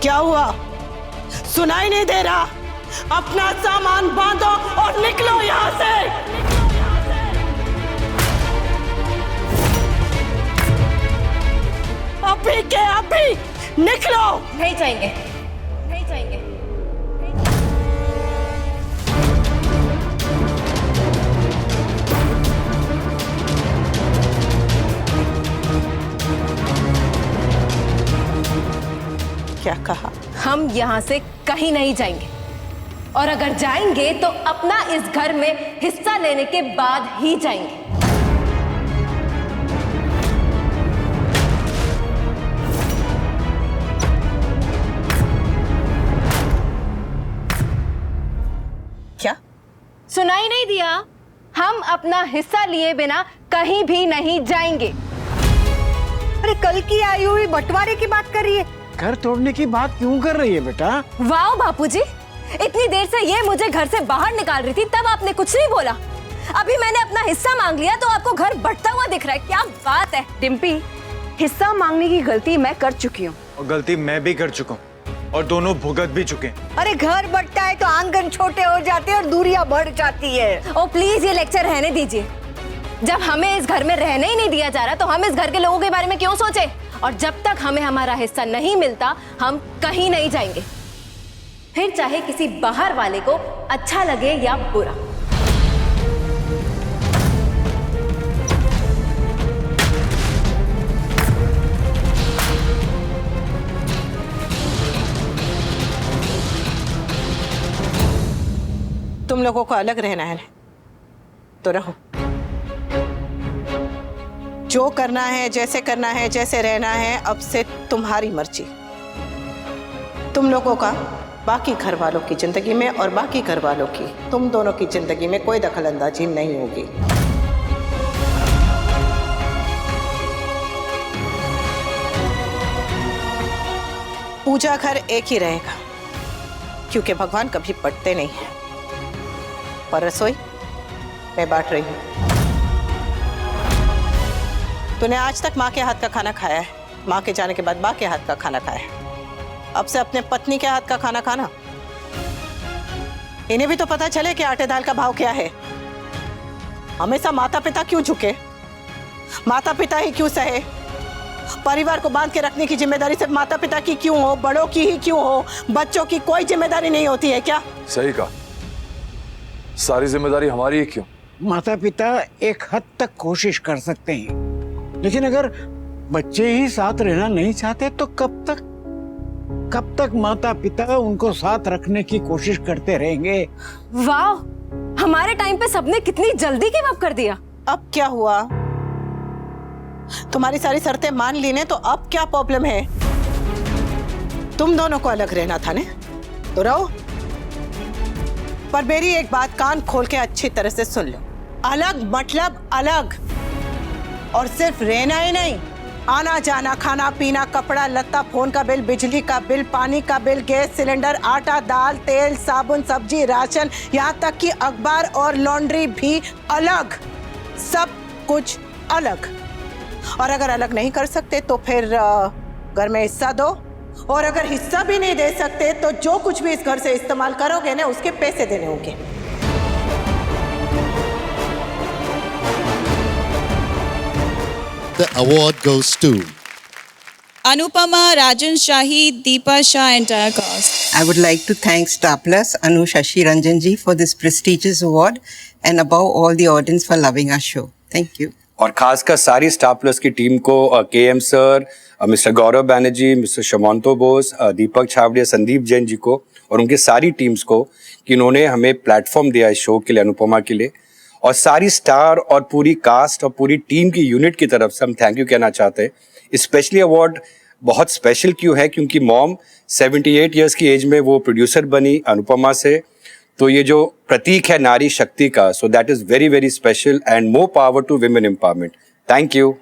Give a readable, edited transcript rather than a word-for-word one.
क्या हुआ? सुनाई नहीं दे रहा? अपना सामान बांधो और निकलो यहाँ से। अभी के अभी निकलो। नहीं जाएंगे, नहीं जाएंगे। क्या कहा? हम यहाँ से कहीं नहीं जाएंगे, और अगर जाएंगे तो अपना इस घर में हिस्सा लेने के बाद ही जाएंगे। क्या? सुनाई नहीं दिया? हम अपना हिस्सा लिए बिना कहीं भी नहीं जाएंगे। अरे कल की आई हुई बंटवारे की बात कर रही है। घर तोड़ने की बात क्यों कर रही है बेटा? वाह बापूजी, इतनी देर से ये मुझे घर से बाहर निकाल रही थी, तब आपने कुछ नहीं बोला। अभी मैंने अपना हिस्सा मांग लिया तो आपको घर बंटता हुआ दिख रहा है। क्या बात है? डिम्पी, हिस्सा मांगने की गलती मैं कर चुकी हूँ। और गलती मैं भी कर चुका हूँ, और दोनों भुगत भी चुके हैं। अरे घर बंटता है तो आंगन छोटे हो जाते हैं और दूरियां बढ़ जाती है। ओ प्लीज ये लेक्चर रहने दीजिए। जब हमें इस घर में रहने ही नहीं दिया जा रहा तो हम इस घर के लोगों के बारे में क्यों सोचे? और जब तक हमें हमारा हिस्सा नहीं मिलता हम कहीं नहीं जाएंगे, फिर चाहे किसी बाहर वाले को अच्छा लगे या बुरा। तुम लोगों को अलग रहना है तो रहो। जो करना है, जैसे करना है, जैसे रहना है, अब से तुम्हारी मर्जी। तुम लोगों का बाकी घर वालों की जिंदगी में और बाकी घर वालों की तुम दोनों की जिंदगी में कोई दखल अंदाजी नहीं होगी। पूजा घर एक ही रहेगा, क्योंकि भगवान कभी पटते नहीं हैं। और रसोई मैं बांट रही हूँ। तूने आज तक माँ के हाथ का खाना खाया है, माँ के जाने के बाद माँ के हाथ का खाना खाया है। अब से अपने पत्नी के हाथ का खाना खाना। इन्हें भी तो पता चले कि आटे दाल का भाव क्या है। हमेशा माता पिता क्यों झुके? माता पिता ही क्यों सहे? परिवार को बांध के रखने की जिम्मेदारी सिर्फ माता पिता की क्यों हो? बड़ों की ही क्यों हो? बच्चों की कोई जिम्मेदारी नहीं होती है क्या? सही कहा, सारी जिम्मेदारी हमारी है। क्यों? माता पिता एक हद तक कोशिश कर सकते हैं, लेकिन अगर बच्चे ही साथ रहना नहीं चाहते तो कब तक माता पिता उनको साथ रखने की कोशिश करते रहेंगे? वाह, हमारे टाइम पे सबने कितनी जल्दी गिव अप कर दिया। अब क्या हुआ? तुम्हारी सारी शर्तें मान ली ने, तो अब क्या प्रॉब्लम है? तुम दोनों को अलग रहना था ने, तो रहो। पर मेरी एक बात कान खोल के अच्छी तरह से सुन लो। अलग मतलब अलग, और सिर्फ रहना ही नहीं, आना जाना, खाना पीना, कपड़ा लत्ता, फोन का बिल, बिजली का बिल, पानी का बिल, गैस सिलेंडर, आटा दाल, तेल, साबुन, सब्जी, राशन, यहाँ तक कि अखबार और लॉन्ड्री भी अलग। सब कुछ अलग। और अगर अलग नहीं कर सकते तो फिर घर में हिस्सा दो, और अगर हिस्सा भी नहीं दे सकते तो जो कुछ भी इस घर से इस्तेमाल करोगे ना, उसके पैसे देने होंगे। The award goes to Anupama, Rajan Shahi, Deepa Shah, entire cast. I would like to thank Star Plus, Anu Shashi Ranjan ji for this prestigious award, and above all the audience for loving our show. Thank you. और खासकर सारी star plus की team को, KM sir, mister गौरव Banerjee, mister शमंतो Bose, दीपक छावड़िया, संदीप जैन जी को और उनके सारी teams को कि उन्होंने हमें प्लेटफॉर्म दिया इस शो के लिए, अनुपमा के लिए। और सारी स्टार और पूरी कास्ट और पूरी टीम की यूनिट की तरफ से हम थैंक यू कहना चाहते हैं। स्पेशली अवार्ड बहुत स्पेशल क्यों है? क्योंकि मॉम 78 ईयर्स की एज में वो प्रोड्यूसर बनी अनुपमा से, तो ये जो प्रतीक है नारी शक्ति का, so that is very very special, and more power to women empowerment. Thank you.